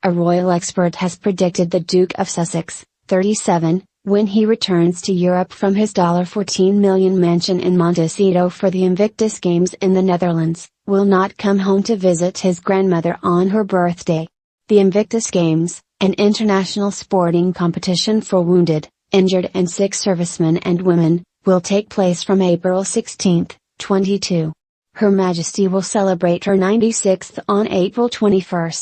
A royal expert has predicted the Duke of Sussex, 37, when he returns to Europe from his $14 million mansion in Montecito for the Invictus Games in the Netherlands, will not come home to visit his grandmother on her birthday. The Invictus Games, an international sporting competition for wounded, injured and sick servicemen and women, will take place from April 16, 22. Her Majesty will celebrate her 96th on April 21.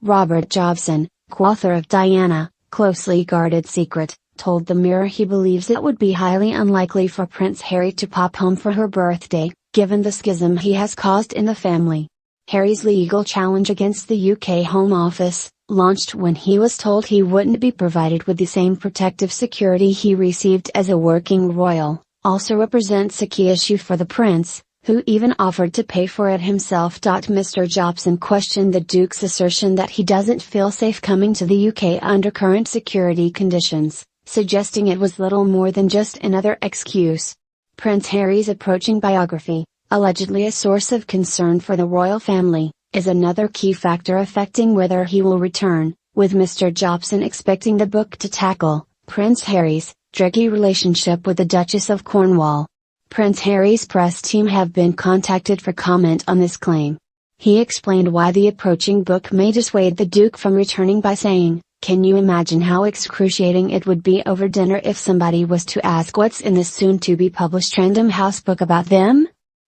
Robert Jobson, co-author of Diana, Closely Guarded Secret, told the Mirror he believes it would be highly unlikely for Prince Harry to pop home for her birthday, given the schism he has caused in the family. Harry's legal challenge against the UK Home Office, launched when he was told he wouldn't be provided with the same protective security he received as a working royal, also represents a key issue for the prince, who even offered to pay for it himself. Mr. Jobson questioned the Duke's assertion that he doesn't feel safe coming to the UK under current security conditions, suggesting it was little more than just another excuse. Prince Harry's approaching biography, allegedly a source of concern for the royal family, is another key factor affecting whether he will return, with Mr. Jobson expecting the book to tackle Prince Harry's tricky relationship with the Duchess of Cornwall. Prince Harry's press team have been contacted for comment on this claim. He explained why the approaching book may dissuade the Duke from returning by saying, "Can you imagine how excruciating it would be over dinner if somebody was to ask what's in this soon-to-be-published Random House book about them?"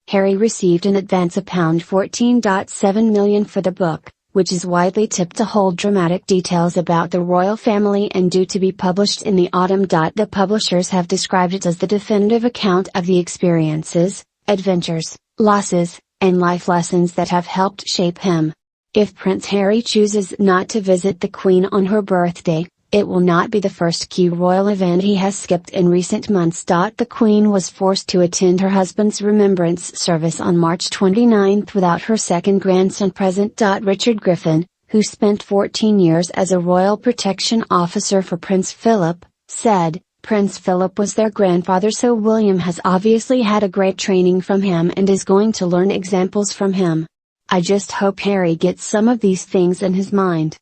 Harry received in advance £14.7 million for the book, which is widely tipped to hold dramatic details about the royal family and due to be published in the autumn. The publishers have described it as the definitive account of the experiences, adventures, losses, and life lessons that have helped shape him. If Prince Harry chooses not to visit the Queen on her birthday, it will not be the first key royal event he has skipped in recent months. The Queen was forced to attend her husband's remembrance service on March 29 without her second grandson present. Richard Griffin, who spent 14 years as a royal protection officer for Prince Philip, said, "Prince Philip was their grandfather, so William has obviously had a great training from him and is going to learn examples from him. I just hope Harry gets some of these things in his mind."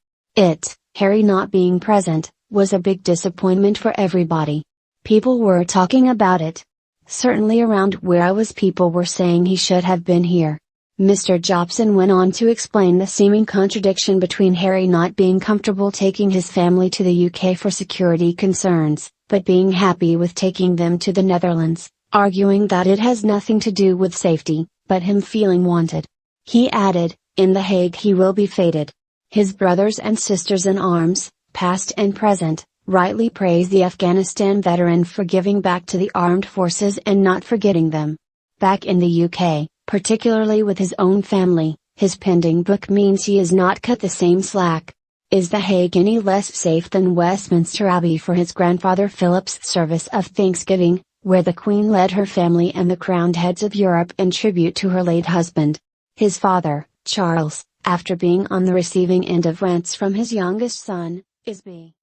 Harry not being present, was a big disappointment for everybody. People were talking about it. Certainly around where I was people were saying he should have been here. Mr. Jobson went on to explain the seeming contradiction between Harry not being comfortable taking his family to the UK for security concerns, but being happy with taking them to the Netherlands, arguing that it has nothing to do with safety, but him feeling wanted. He added, "In The Hague he will be feted." His brothers and sisters in arms, past and present, rightly praise the Afghanistan veteran for giving back to the armed forces and not forgetting them. Back in the UK, particularly with his own family, his pending book means he is not cut the same slack. Is The Hague any less safe than Westminster Abbey for his grandfather Philip's service of Thanksgiving, where the Queen led her family and the crowned heads of Europe in tribute to her late husband? His father, Charles, after being on the receiving end of rants from his youngest son, is B.